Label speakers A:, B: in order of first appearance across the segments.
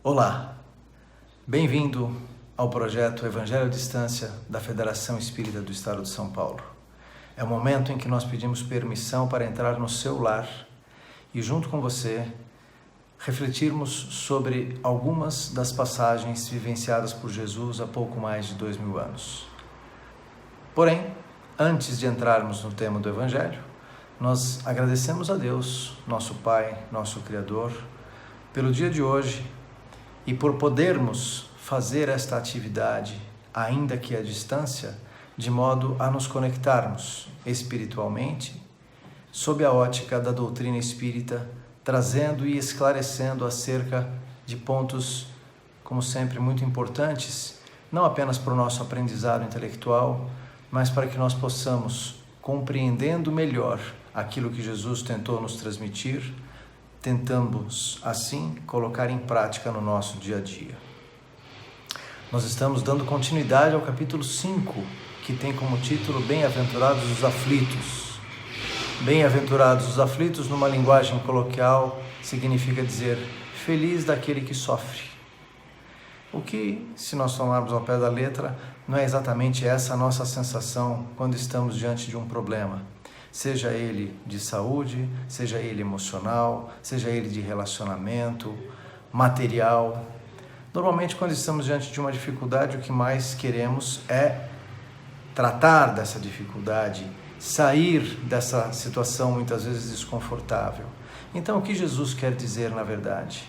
A: Olá, bem-vindo ao projeto Evangelho à Distância da Federação Espírita do Estado de São Paulo. É o momento em que nós pedimos permissão para entrar no seu lar e, junto com você, refletirmos sobre algumas das passagens vivenciadas por Jesus há pouco mais de 2000 anos. Porém, antes de entrarmos no tema do Evangelho, nós agradecemos a Deus, nosso Pai, nosso Criador, pelo dia de hoje e por podermos fazer esta atividade, ainda que à distância, de modo a nos conectarmos espiritualmente, sob a ótica da doutrina espírita, trazendo e esclarecendo acerca de pontos, como sempre, muito importantes, não apenas para o nosso aprendizado intelectual, mas para que nós possamos, compreendendo melhor aquilo que Jesus tentou nos transmitir, tentamos, assim, colocar em prática no nosso dia a dia. Nós estamos dando continuidade ao capítulo 5, que tem como título Bem-aventurados os aflitos. Bem-aventurados os aflitos, numa linguagem coloquial, significa dizer feliz daquele que sofre. O que, se nós tomarmos ao pé da letra, não é exatamente essa a nossa sensação quando estamos diante de um problema. Seja ele de saúde, seja ele emocional, seja ele de relacionamento, material. Normalmente, quando estamos diante de uma dificuldade, o que mais queremos é tratar dessa dificuldade, sair dessa situação muitas vezes desconfortável. Então, o que Jesus quer dizer, na verdade,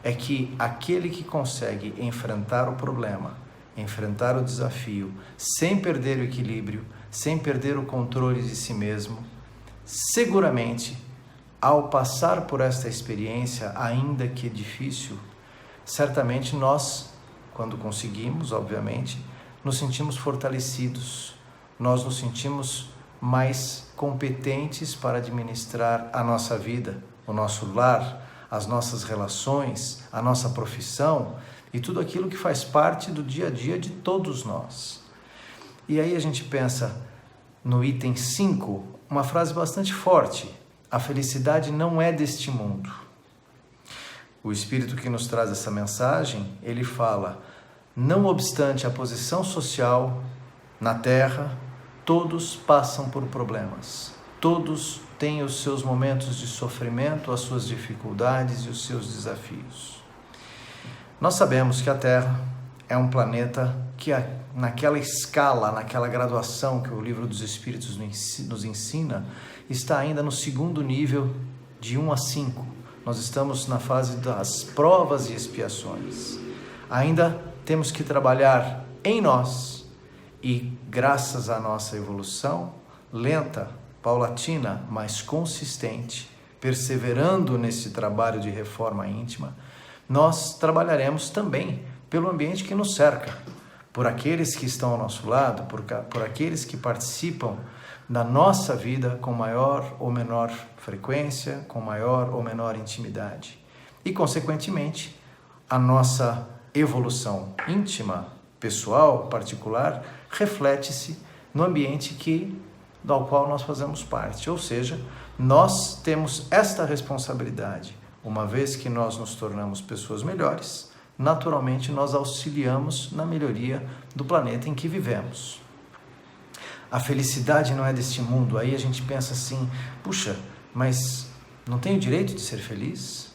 A: é que aquele que consegue enfrentar o problema, enfrentar o desafio, sem perder o equilíbrio, sem perder o controle de si mesmo, seguramente, ao passar por esta experiência, ainda que difícil, certamente nós, quando conseguimos, obviamente, nos sentimos fortalecidos, nós nos sentimos mais competentes para administrar a nossa vida, o nosso lar, as nossas relações, a nossa profissão e tudo aquilo que faz parte do dia a dia de todos nós. E aí a gente pensa no item 5, uma frase bastante forte: a felicidade não é deste mundo. O Espírito que nos traz essa mensagem, ele fala: não obstante a posição social na Terra, todos passam por problemas, todos têm os seus momentos de sofrimento, as suas dificuldades e os seus desafios. Nós sabemos que a Terra é um planeta que naquela escala, naquela graduação que o Livro dos Espíritos nos ensina, está ainda no segundo nível de 1 a 5. Nós estamos na fase das provas e expiações. Ainda temos que trabalhar em nós e, graças à nossa evolução, lenta, paulatina, mas consistente, perseverando nesse trabalho de reforma íntima, nós trabalharemos também pelo ambiente que nos cerca, por aqueles que estão ao nosso lado, por aqueles que participam da nossa vida com maior ou menor frequência, com maior ou menor intimidade. E, consequentemente, a nossa evolução íntima, pessoal, particular, reflete-se no ambiente do qual nós fazemos parte. Ou seja, nós temos esta responsabilidade. Uma vez que nós nos tornamos pessoas melhores, naturalmente nós auxiliamos na melhoria do planeta em que vivemos. A felicidade não é deste mundo. Aí a gente pensa assim: puxa, mas não tenho direito de ser feliz?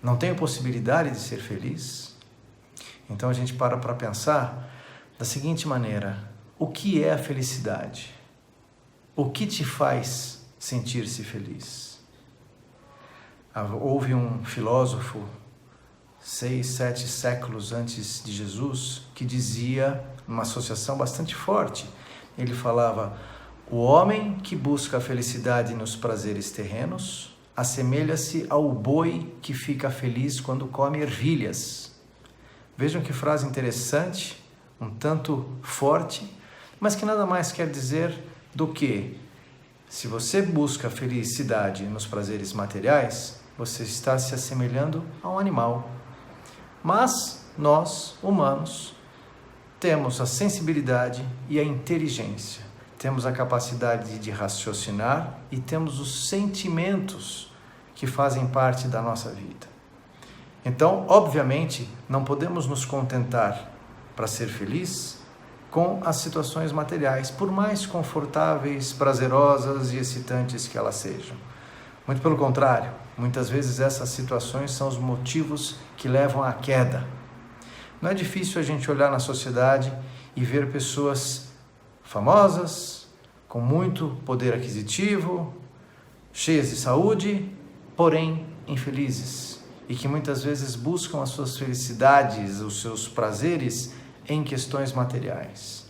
A: Não tenho possibilidade de ser feliz? Então a gente para pensar da seguinte maneira: o que é a felicidade? O que te faz sentir-se feliz? Houve um filósofo 6, 7 séculos antes de Jesus que dizia, numa associação bastante forte, ele falava: o homem que busca a felicidade nos prazeres terrenos assemelha-se ao boi que fica feliz quando come ervilhas. Vejam que frase interessante, um tanto forte, mas que nada mais quer dizer do que, se você busca a felicidade nos prazeres materiais, você está se assemelhando a um animal. Mas nós, humanos, temos a sensibilidade e a inteligência, temos a capacidade de raciocinar e temos os sentimentos que fazem parte da nossa vida. Então, obviamente, não podemos nos contentar para ser feliz com as situações materiais, por mais confortáveis, prazerosas e excitantes que elas sejam. Muito pelo contrário, muitas vezes essas situações são os motivos que levam à queda. Não é difícil a gente olhar na sociedade e ver pessoas famosas, com muito poder aquisitivo, cheias de saúde, porém infelizes, e que muitas vezes buscam as suas felicidades, os seus prazeres em questões materiais.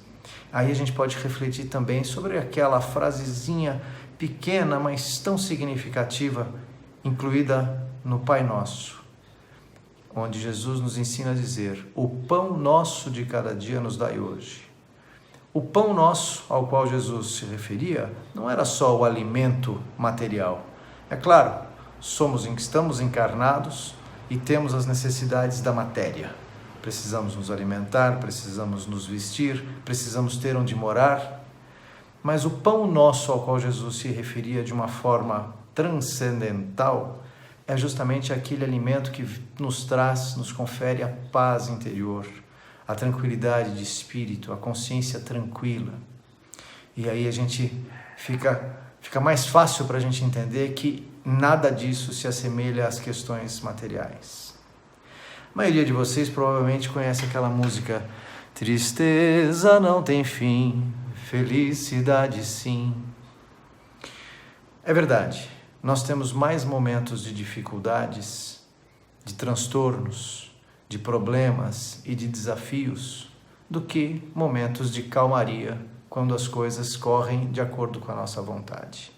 A: Aí a gente pode refletir também sobre aquela frasezinha pequena, mas tão significativa, incluída no Pai Nosso, onde Jesus nos ensina a dizer: o pão nosso de cada dia nos dai hoje. O pão nosso ao qual Jesus se referia não era só o alimento material. É claro, estamos encarnados e temos as necessidades da matéria. Precisamos nos alimentar, precisamos nos vestir, precisamos ter onde morar. Mas o pão nosso ao qual Jesus se referia de uma forma transcendental é justamente aquele alimento que nos confere a paz interior, a tranquilidade de espírito, a consciência tranquila. E aí a gente fica mais fácil para a gente entender que nada disso se assemelha às questões materiais. A maioria de vocês provavelmente conhece aquela música: tristeza não tem fim, felicidade sim. É verdade, nós temos mais momentos de dificuldades, de transtornos, de problemas e de desafios do que momentos de calmaria, quando as coisas correm de acordo com a nossa vontade.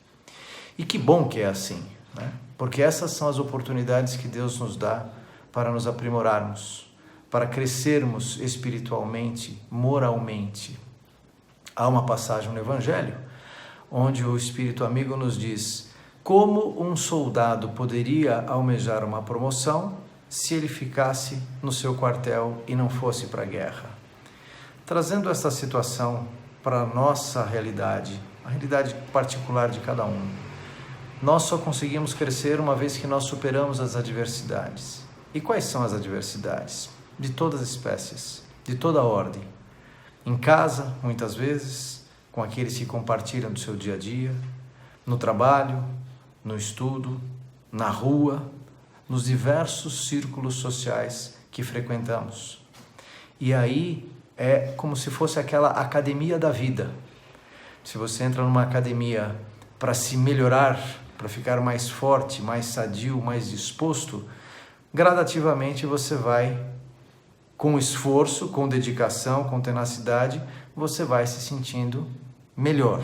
A: E que bom que é assim, né? Porque essas são as oportunidades que Deus nos dá para nos aprimorarmos, para crescermos espiritualmente, moralmente. Há uma passagem no Evangelho onde o Espírito Amigo nos diz: como um soldado poderia almejar uma promoção se ele ficasse no seu quartel e não fosse para a guerra? Trazendo essa situação para a nossa realidade, a realidade particular de cada um, nós só conseguimos crescer uma vez que nós superamos as adversidades. E quais são as adversidades? De todas as espécies, de toda a ordem. Em casa, muitas vezes, com aqueles que compartilham do seu dia a dia, no trabalho, no estudo, na rua, nos diversos círculos sociais que frequentamos. E aí é como se fosse aquela academia da vida. Se você entra numa academia para se melhorar, para ficar mais forte, mais sadio, mais disposto, gradativamente você vai, com esforço, com dedicação, com tenacidade, você vai se sentindo melhor.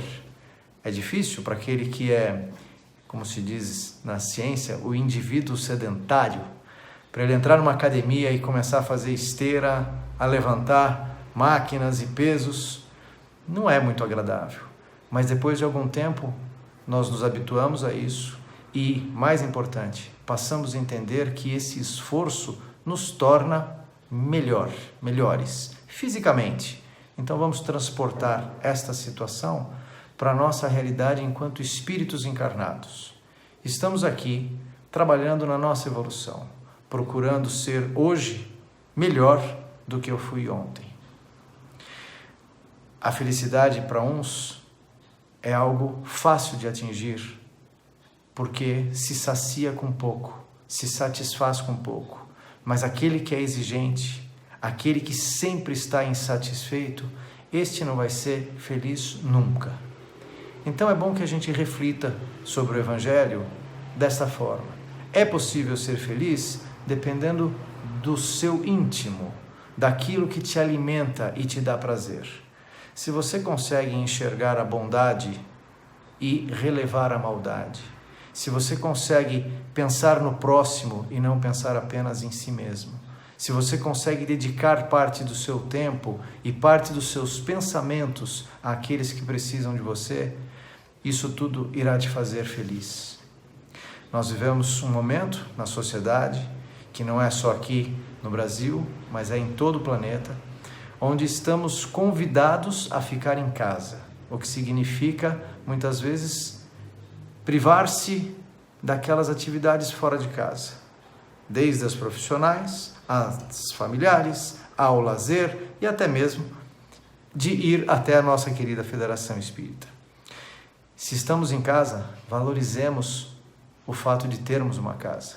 A: É difícil para aquele que é, como se diz na ciência, o indivíduo sedentário, para ele entrar numa academia e começar a fazer esteira, a levantar máquinas e pesos, não é muito agradável. Mas depois de algum tempo, nós nos habituamos a isso e, mais importante, passamos a entender que esse esforço nos torna melhores fisicamente. Então vamos transportar esta situação para a nossa realidade enquanto espíritos encarnados. Estamos aqui trabalhando na nossa evolução, procurando ser hoje melhor do que eu fui ontem. A felicidade para uns é algo fácil de atingir, porque se sacia com pouco, se satisfaz com pouco. Mas aquele que é exigente, aquele que sempre está insatisfeito, este não vai ser feliz nunca. Então é bom que a gente reflita sobre o Evangelho desta forma. É possível ser feliz dependendo do seu íntimo, daquilo que te alimenta e te dá prazer. Se você consegue enxergar a bondade e relevar a maldade, se você consegue pensar no próximo e não pensar apenas em si mesmo, se você consegue dedicar parte do seu tempo e parte dos seus pensamentos àqueles que precisam de você, isso tudo irá te fazer feliz. Nós vivemos um momento na sociedade, que não é só aqui no Brasil, mas é em todo o planeta, onde estamos convidados a ficar em casa, o que significa, muitas vezes, privar-se daquelas atividades fora de casa. desde as profissionais, às familiares, ao lazer e até mesmo de ir até a nossa querida Federação Espírita. Se estamos em casa, valorizemos o fato de termos uma casa.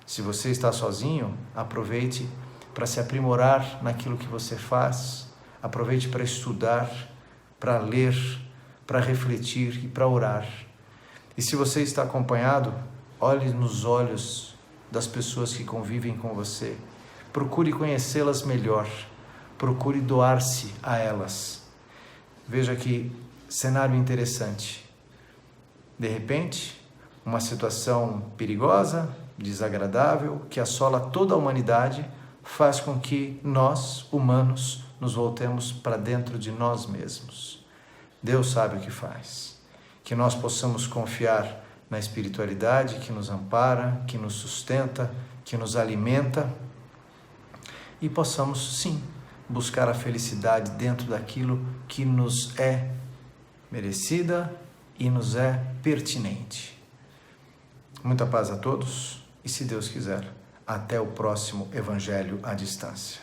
A: Se você está sozinho, aproveite para se aprimorar naquilo que você faz, aproveite para estudar, para ler, para refletir e para orar. E se você está acompanhado, olhe nos olhos das pessoas que convivem com você, procure conhecê-las melhor, procure doar-se a elas. Veja que cenário interessante. De repente, uma situação perigosa, desagradável, que assola toda a humanidade, faz com que nós, humanos, nos voltemos para dentro de nós mesmos. Deus sabe o que faz. Que nós possamos confiar na espiritualidade que nos ampara, que nos sustenta, que nos alimenta e possamos, sim, buscar a felicidade dentro daquilo que nos é merecida e nos é pertinente. Muita paz a todos e, se Deus quiser, até o próximo Evangelho à Distância.